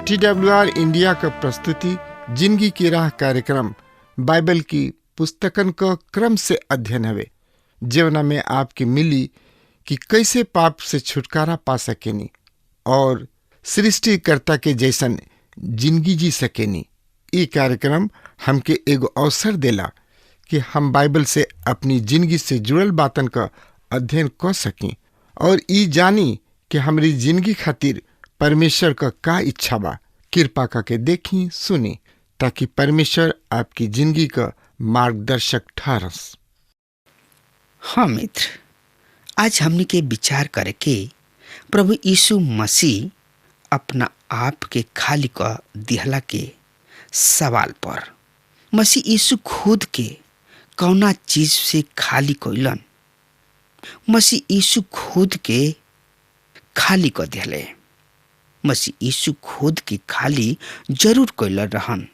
TWR India का प्रस्तुति जिंदगी की राह कार्यक्रम बाइबल की पुस्तकन का क्रम से अध्ययन हवे, जेवना में आपकी मिली कि कैसे पाप से छुटकारा पा सकेनी और सृष्टिकर्ता के जैसन जिंदगी जी सकेनी। ये कार्यक्रम हमके एगो अवसर देला कि हम बाइबल से अपनी जिंदगी से जुड़ल बातन का अध्ययन कर सकी और ई जानी कि हमारी जिंदगी खातिर परमेश्वर का इच्छा बा। कृपा करके देखी सुनी ताकि परमेश्वर आपकी जिंदगी का मार्गदर्शक ठहरस। हाँ मित्र, आज हमने के विचार करे के प्रभु यीशु मसीह अपना आप के खाली का दिहला के सवाल पर। मसीह यीशु खुद के कौना चीज से खाली कोइलन? मसीह यीशु खुद के खाली को दिहले। मसीह यीशु खुद की खाली जरूर कोइल रहन,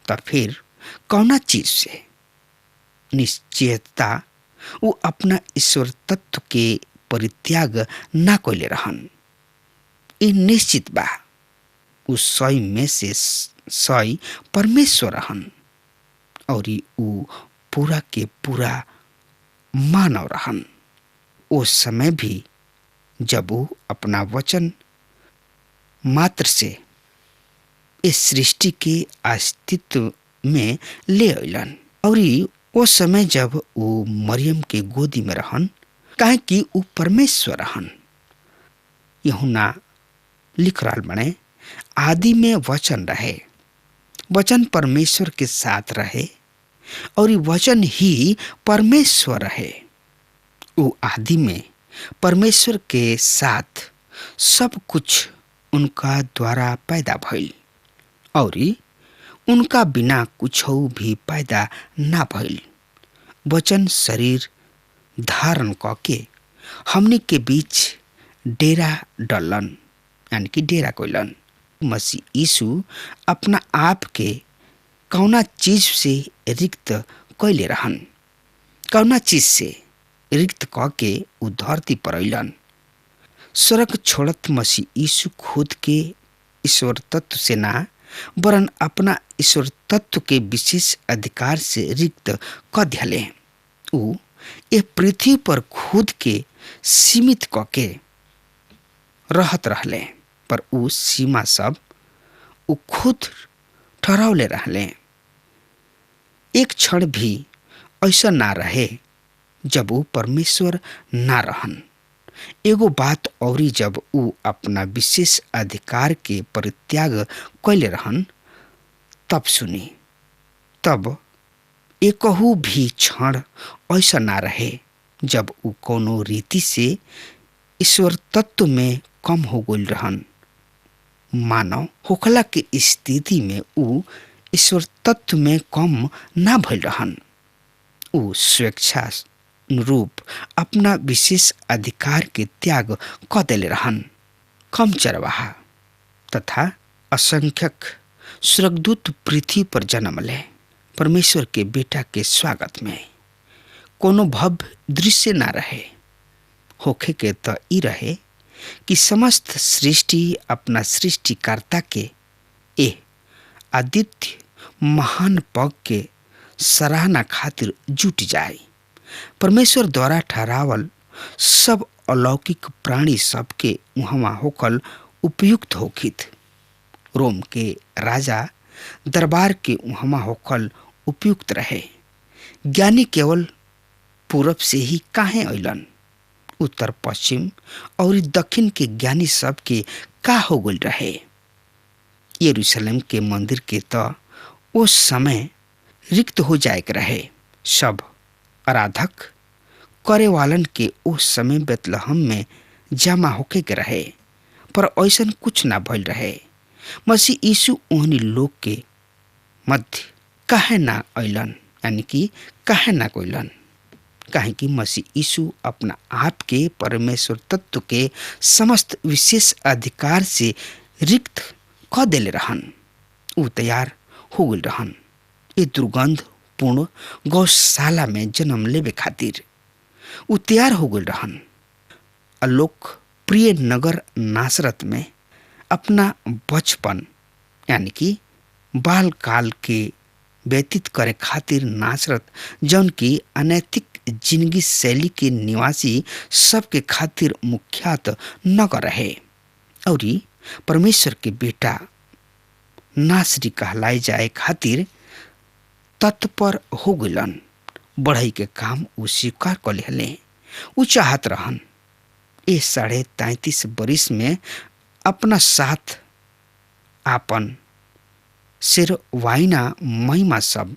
तो फिर कौना चीज से? निश्चयता वो अपना ईश्वर तत्व के परित्याग ना कोइले रहन। ये निश्चित बा वो 100 में से 100 परमेश्वर रहन और वो पूरा के पूरा मानव रहन। उस समय भी जब वो अपना वचन मात्र से इस सृष्टि के अस्तित्व में ले अलन और वो समय जब वो मरियम के गोदी में रहन, काहे कि वो परमेश्वर रहन। यूहन्ना लिख रहल बने, आदि में वचन रहे, वचन परमेश्वर के साथ रहे और वचन ही परमेश्वर रहे। वो आदि में परमेश्वर के साथ सब कुछ उनका द्वारा पैदा भइल और उनका बिना कुछ भी पैदा ना भइल। वचन शरीर धारण करके हमनी के बीच डेरा डलन, यानी कि डेरा कोइलन। मसीह यीशु अपना आप के कौना चीज से रिक्त कैले रहन? कौना चीज से रिक्त करके उ धरती पर अइलन? स्वर्ग छोड़त मसीह यीशु खुद के ईश्वर तत्व से ना वरन अपना ईश्वर तत्व के विशेष अधिकार से रिक्त कर दिले। उ ये पृथ्वी पर खुद के सीमित करके रहत रहले, पर उ सीमा सब उ खुद ठहरावले रहले। एक क्षण भी ऐसा ना रहे जब वो परमेश्वर ना रहन। एगो बात औरी, जब उ अपना विशेष अधिकार के परित्याग कैले रहन तब सुनी, तब एकहू भी क्षण ऐसा ना रहे जब उ कोनो रीति से ईश्वर तत्व में कम हो गइल रहन। मानव होखला के स्थिति में उ ईश्वर तत्व में कम ना भइल रहन। उ स्वेच्छा रूप अपना विशेष अधिकार के त्याग क देले रहन। कम चरवाहा तथा असंख्यक स्वर्गदूत पृथ्वी पर जन्म ले परमेश्वर के बेटा के स्वागत में। कोनो भव्य दृश्य ना रहे, होखे के तो ई रहे कि समस्त सृष्टि अपना सृष्टिकर्ता के ए आदित्य महान पग के सराहना खातिर जुट जाए। परमेश्वर द्वारा ठहरावल सब अलौकिक प्राणी सबके वहाँ होकल उपयुक्त होखित। रोम के राजा दरबार के वहाँ होकल उपयुक्त रहे। ज्ञानी केवल पूरब से ही काहे अइलन? उत्तर पश्चिम और दक्षिण के ज्ञानी सब के का हो गइल रहे? यरूशलेम के मंदिर के तो उस समय रिक्त हो जाए के रहे। सब आराधक करे वालन के उस समय बेतलहम में जमा होके के रहे, पर ऐसन कुछ ना भइल रहे। मसीह यीशु ओहनी लोग के मध्य काहे ना अइलन, यानी कि काहे ना कोइलन? काहे कि मसीह यीशु अपना आप के परमेश्वर तत्व के समस्त विशेष अधिकार से रिक्त क देले रहन। ऊ तैयार हो गइल रहन ये दुर्गंध पूर्ण गौशाला में जन्म लेवे खातिर। ऊ तैयार हो गइल रहन अलोक प्रिय नगर नासरत में अपना बचपन यानी कि बाल काल के व्यतीत करे खातिर। नासरत जौन की अनैतिक जिंदगी शैली के निवासी सबके खातिर मुख्यात नगर रहे और परमेश्वर के बेटा नासरी कहलाए जाए खातिर तत्पर हो गइलन। बढ़ई के काम ऊ स्वीकार कर लेहले। ऊ चाहत रहन ए 33.5 बरिस में अपना साथ आपन शेरवाइना महिमा सब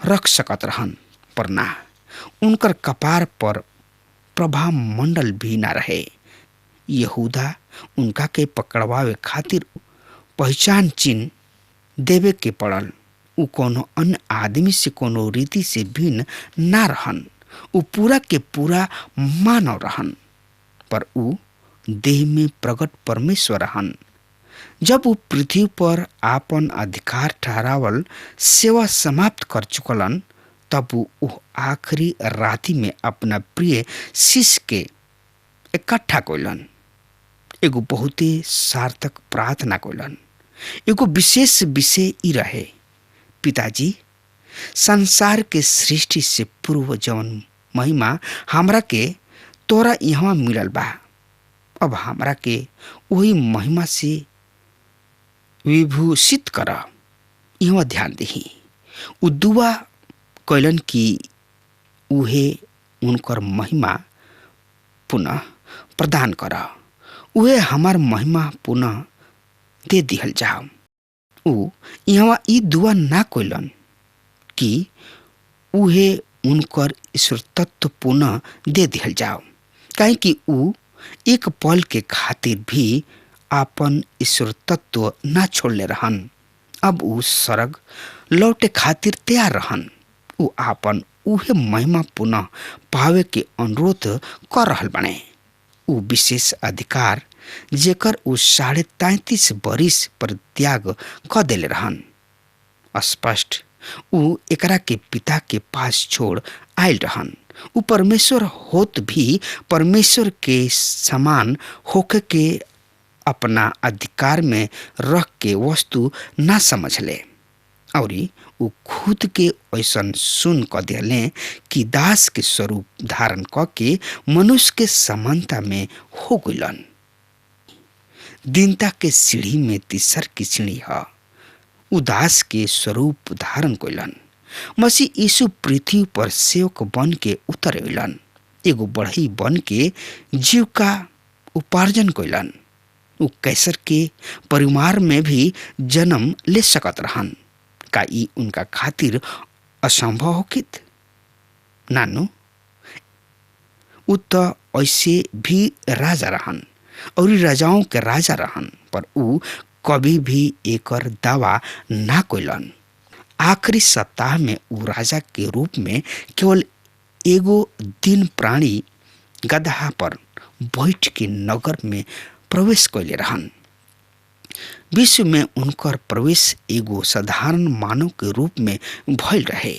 रख सकत रहन, पर ना, उनकर कपार पर प्रभाव मंडल भी ना रहे। यहूदा उनका के पकड़वावे खातिर पहचान चिन्ह देवे के पड़ल। ऊ कोनो अन्य आदमी से कोनो रीति से भिन्न ना रहन। ऊ पूरा के पूरा मानव रहन, पर ऊ देह में प्रकट परमेश्वर रहन। जब वो पृथ्वी पर आपन अधिकार ठहरावल सेवा समाप्त कर चुकलन, तब वो आखिरी राति में अपना प्रिय शिष्य के इकट्ठा कइलन। एगो बहुते सार्थक प्रार्थना कइलन। एगो विशेष विषय ई रहे, पिताजी, संसार के सृष्टि से पूर्व जौन महिमा हमरा के तोरा यहाँ मिलल बा, अब हमरा के वही महिमा से विभूषित कर। यहाँ ध्यान दही। उ दुआ कैलन कि उहे उनकर महिमा पुनः प्रदान कर। उहे हमार महिमा पुनः दे दिहल जाओ। उ यहाँ ई दुआ ना कैलन कि उहे उनकर ईश्वर तत्व पुनः दे दिहल जाओ, काहे कि उ एक पल के खातिर भी आपन ईश्वर तत्व ना छोड़ले रहन। अब उ स्वर्ग लौटे खातिर तैयार रहन। उ आपन उहे महिमा पुनः पावे के अनुरोध कर रहल बने। उ विशेष अधिकार जेकर उ 33.5 बरिस पर त्याग क देले रहन, स्पष्ट उ एकरा के पिता के पास छोड़ आयल रहन। उ परमेश्वर होत भी परमेश्वर के समान होके के अपना अधिकार में रख के वस्तु ना समझले और उ खुद के ऐसन सुन क दिले कि दास के स्वरूप धारण क के मनुष्य के समानता में हो गइलन। दीनता के सीढ़ी में तीसर की सीढ़ी है। उदास के स्वरूप धारण कइलन। मसीह यीशु पृथ्वी पर सेवक बन के उतर अइलन। एगो बढ़ई बन के जीव का उपार्जन कइलन। उ कैसर के परिवार में भी जन्म ले सकत रहन। का ई उनका खातिर असंभव होकित? नानु, उ त ऐसे भी राजा रहन और राजाओं के राजा रहन, पर उ कभी भी एकर दावा ना कइलन। आखिरी सप्ताह में उ राजा के रूप में केवल एगो दिन प्राणी गदहा पर बैठ के नगर में प्रवेश कैले रहन। विश्व में उनकर प्रवेश एगो साधारण मानव के रूप में भइल रहे।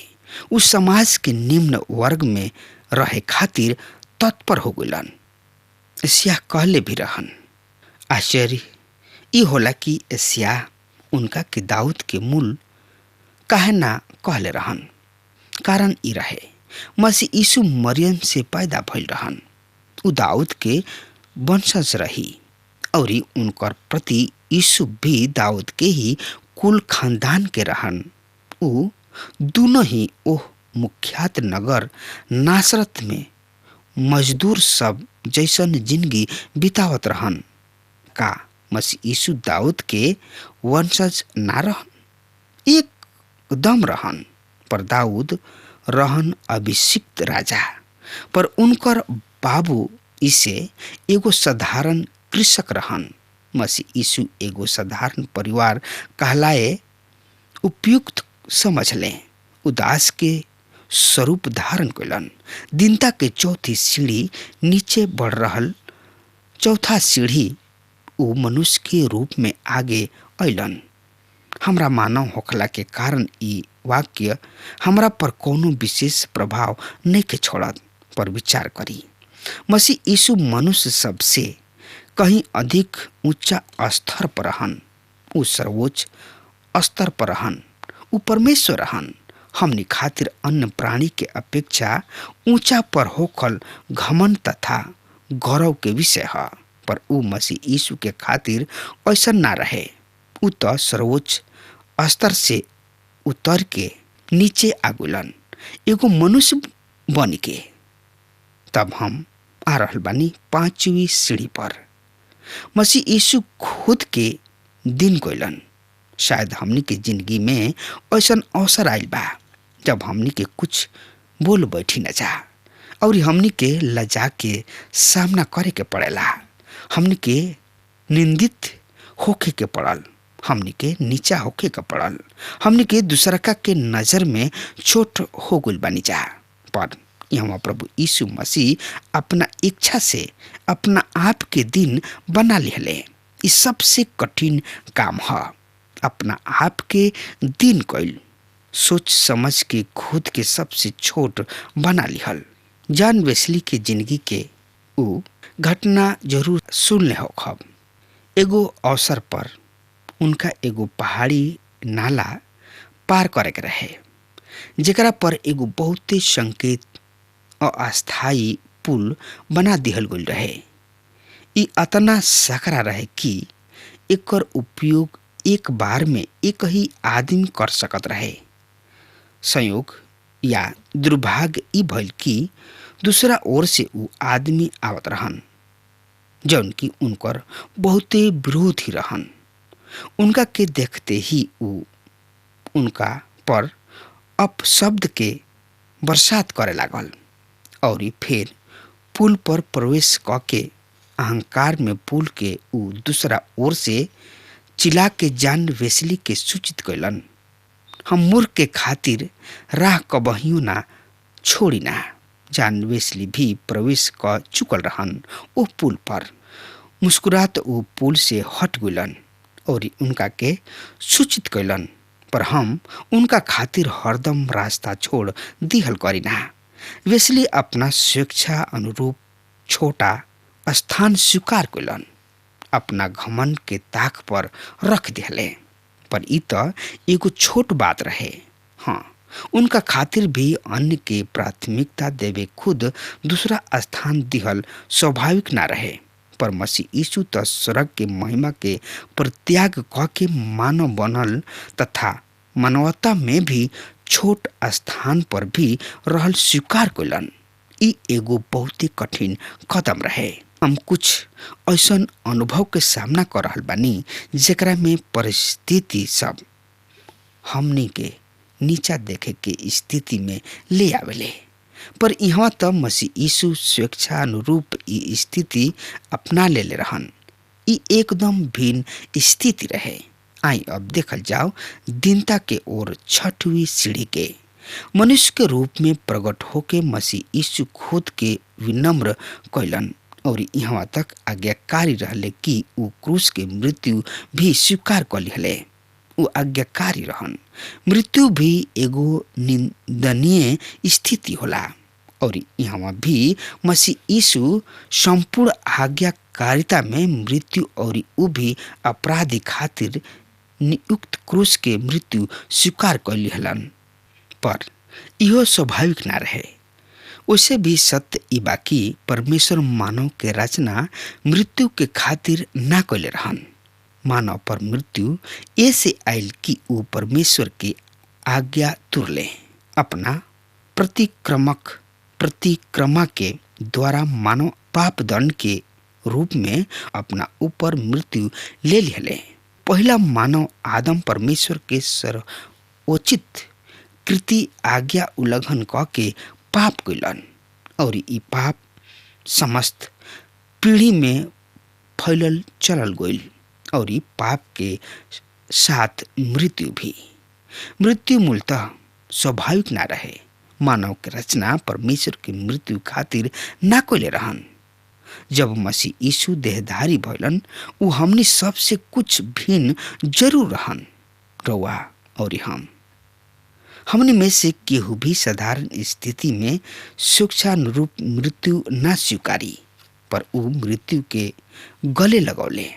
उस समाज के निम्न वर्ग में रहे खातिर तत्पर हो गइलन। एशिया कहले भी रहन। आश्चर्य ई होला कि एशिया उनका के दाऊद के मूल काहे ना कहले रहन। कारण ई रहे, मसीह यीशु मरियम से पैदा भइल रहन। उ दाऊद के वंशज रही और उनकर प्रति यीशु भी दाऊद के ही कुल खानदान के रहन। उ दोनों ही ओह मुख्यात नगर नासरत में मजदूर सब जैसन जिंदगी बितावत रहन। का मसीह यीशु दाऊद के वंशज ना रहन? एकदम रहन, पर दाऊद रहन अभिषिक्त राजा, पर उनकर बाबू इसे एगो साधारण कृषक रहन। मसीह यीशु एगो साधारण परिवार कहलाए उपयुक्त समझ लें। उदास के स्वरूप धारण कैलन। दीनता के चौथी सीढ़ी नीचे बढ़ रहल चौथा सीढ़ी उ मनुष्य के रूप में आगे अइलन। हमरा मानव होखला के कारण ई वाक्य हमरा पर कोनो विशेष प्रभाव नहीं के छोड़त पर विचार करी। मसीह यीशु मनुष्य सबसे कहीं अधिक ऊंचा स्तर पर रहन। उ सर्वोच्च स्तर पर रहन। उ परमेश्वर रहन। हमनी खातिर अन्य प्राणी के अपेक्षा ऊंचा पर होखल घमंड तथा गौरव के विषय है। पर उ मसीह यीशु के खातिर ऐसा ना रहे। उ तो सर्वोच्च स्तर से उतर के नीचे आगुलन एगो मनुष्य बन के। तब हम आ रहल बानी 5वीं सीढ़ी पर। मसीह यीशु खुद के दिन कोइलन। शायद हमनी के जिंदगी में ऐसा अवसर आइल बा जब हमनी के कुछ बोल बैठी न जा और हमनी के लजा के सामना करे के पड़ेला। हमनी के निंदित होके के पड़ल। हमनी के नीचा होके के पड़ल। हमनी के दूसरका के नजर में छोट हो गइल बानी जा। पर यहाँ प्रभु यीशु मसीह अपना इच्छा से अपना आप के दिन बना लिहले। ये सबसे कठिन काम है, अपना आप के दिन कइल। सोच समझ के खुद के सबसे छोट बना लिहल। जॉन वेस्ली के जिंदगी के उ घटना जरूर सुनले होखब। एगो अवसर पर उनका एगो पहाड़ी नाला पार करे के रहे, जेकरा पर एगो बहुते संकेत अस्थायी पुल बना दिहल गइल रहे। ई अतना सकरा रहे कि एकर उपयोग एक बार में एक ही आदमी कर सकत रहे। संयोग या दुर्भाग्य ई भइल कि दूसरा ओर से उ आदमी आवत रहन जौन कि उनकर बहुते विरोधी रहन। उनका के देखते ही उ उनका पर अपशब्द के बरसात करे लागल और फिर पुल पर प्रवेश करके अहंकार में पुल के उ दूसरा ओर से चिल्ला के जॉन वेस्ली के सूचित कैलन, हम मूर्ख के खातिर राह कबहियो ना छोड़ी ना। जॉन वेस्ली भी प्रवेश कर चुकल रहन ओ पुल पर। मुस्कुरात वो पुल से हट गइलन और उनका के सूचित कैलन, पर हम उनका खातिर हरदम रास्ता छोड़ दिहल करीना। वेस्ली अपना स्वेच्छा अनुरूप छोटा स्थान स्वीकार कैलन, अपना घमंड के ताक पर रख दिहले। पर ई तो एगो छोट बात रहे। हाँ, उनका खातिर भी अन्य के प्राथमिकता देवे खुद दूसरा स्थान दिहल स्वाभाविक ना रहे। पर मसीह यीशु तो स्वर्ग के महिमा के परित्याग क के मानव बनल तथा मानवता में भी छोट स्थान पर भी रहल स्वीकार कैलन। ई एगो बहुत ही कठिन कदम रहे। हम कुछ ऐसा अनुभव के सामना कर रहल बानी जेकरा में परिस्थिति सब हमनी के नीचा देखे के स्थिति में ले आवेले। पर यहाँ तो मसीह यीशु स्वेच्छा अनुरूप ई स्थिति अपना ले रहन। ई एकदम भिन्न स्थिति रहे। आई अब देखल जाओ दीनता के ओर 6वीं सीढ़ी के। मनुष्य के रूप में प्रकट होके मसीह यीशु खुद के विनम्र कैलन और यहाँ तक आज्ञाकारी रहले कि उ क्रूस के मृत्यु भी स्वीकार कर लिहले। उ आज्ञाकारी रहन। मृत्यु भी एगो निंदनीय स्थिति होला और यहाँ भी मसीह यीशु संपूर्ण आज्ञाकारिता में मृत्यु और उ भी अपराधी खातिर नियुक्त क्रूस के मृत्यु स्वीकार कर लिहलन। पर इहो स्वाभाविक ना रहे। वैसे भी सत्य ई बाकी परमेश्वर मानव के रचना मृत्यु के खातिर ना कैले रहन। मानव पर मृत्यु ऐसे आयल कि उ परमेश्वर के आज्ञा तुरले अपना प्रतिक्रमा के द्वारा मानव पाप दंड के रूप में अपना ऊपर मृत्यु ले लिहले। पहला मानव आदम परमेश्वर के सर्वोचित कृति आज्ञा उल्लंघन क के पाप कैलन और ई पाप समस्त पीढ़ी में फैलल चलल गईल और ई पाप के साथ मृत्यु भी। मृत्यु मूलतः स्वाभाविक ना रहे। मानव के रचना परमेश्वर की मृत्यु खातिर ना कोले रहन। जब मसीह यीशु देहधारी भइलन, उ हमनी सबसे कुछ भिन्न जरूर रहन। रउआ और हमनी में से केहू भी साधारण स्थिति में शिक्षानुरूप मृत्यु ना स्वीकारी, पर उ मृत्यु के गले लगौले।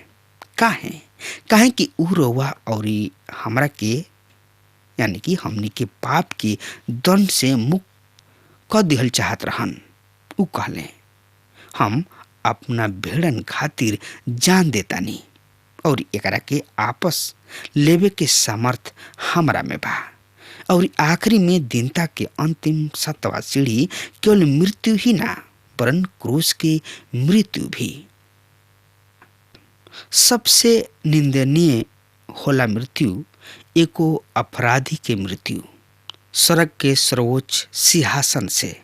काहे कि उ रउआ और हमरा के यानी कि हमनी के पाप के दंड से मुक्त क दिहल चाहत रहन। उ कहले, हम अपना भेड़न खातिर जान देतानी और एकरा के आपस लेवे के सामर्थ हमरा में बा। और आखिरी में दीनता के अंतिम 7वां सीढ़ी केवल मृत्यु ही ना, वरन क्रूस की मृत्यु भी। सबसे निंदनीय होला मृत्यु एको अपराधी के मृत्यु। सड़क के सर्वोच्च सिंहासन से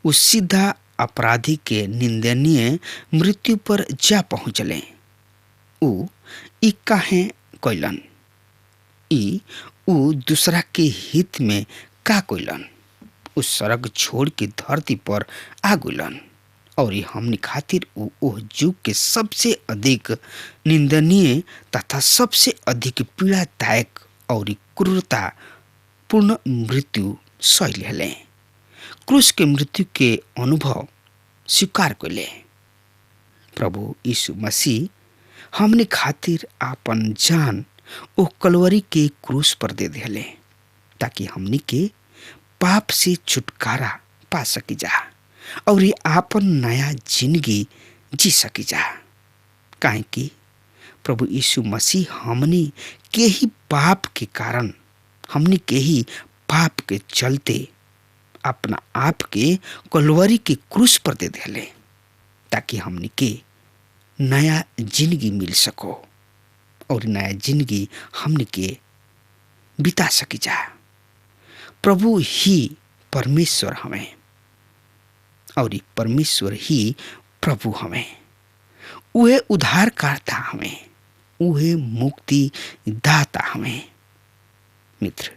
उस सीधा अपराधी के निंदनीय मृत्यु पर जा पहुंचले। उ ई काहे कैलन? उ दूसरा के हित में का कैलन? उस सड़क छोड़ के धरती पर आ गइलन और हमनी खातिर उ ओह युग के सबसे अधिक निंदनीय तथा सबसे अधिक पीड़ादायक और क्रूरता पूर्ण मृत्यु सह लेले। क्रूस के मृत्यु के अनुभव स्वीकार कैले। प्रभु यीशु मसीह हमने खातिर आपन जान ओ कलवरी के क्रूस पर दे दिले, ताकि हमनी के पाप से छुटकारा पा सकी जा और ये आपन नया जिंदगी जी सकी जा। काहे कि प्रभु यीशु मसीह हमनी के ही पाप के कारण, हमनी के ही पाप के चलते अपना आप के कलवरी के क्रूस पर दे दिले, ताकि हमनी के नया जिंदगी मिल सको और नया जिंदगी हमनी के बिता सकी जा। प्रभु ही परमेश्वर हमें और परमेश्वर ही प्रभु हमें। उहे उद्धारकर्ता हमें, उहे मुक्ति दाता हमें। मित्र,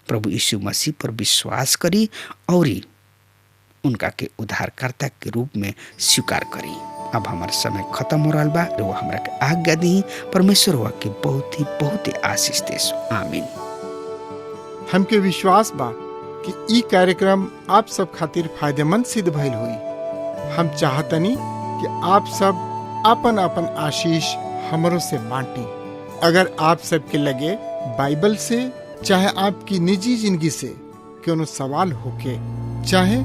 प्रभु यीशु मसीह पर विश्वास करी और उनका के उद्धारकर्ता के रूप में स्वीकार करी। अब हमारा समय खत्म हो रहा बा। वो हमरा के आज्ञा दी। परमेश्वर हुआ के बहुत ही आशीष देस। आमीन। हमके विश्वास बा कि ई कार्यक्रम आप सब खातिर फायदेमंद सिद्ध भइल हुई। हम चाहतनी कि आप सब अपन अपन आशीष हमरों से बांटी। अगर आप सबके लगे बाइबल से चाहे आपकी निजी जिंदगी से क्यों सवाल होके, चाहे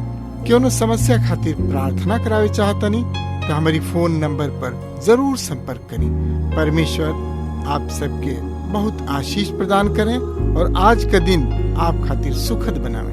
क्यों समस्या खातिर प्रार्थना करावे चाहतनी, तो हमारी फोन नंबर पर जरूर संपर्क करें। परमेश्वर आप सबके बहुत आशीष प्रदान करें और आज का दिन आप खातिर सुखद बनावे।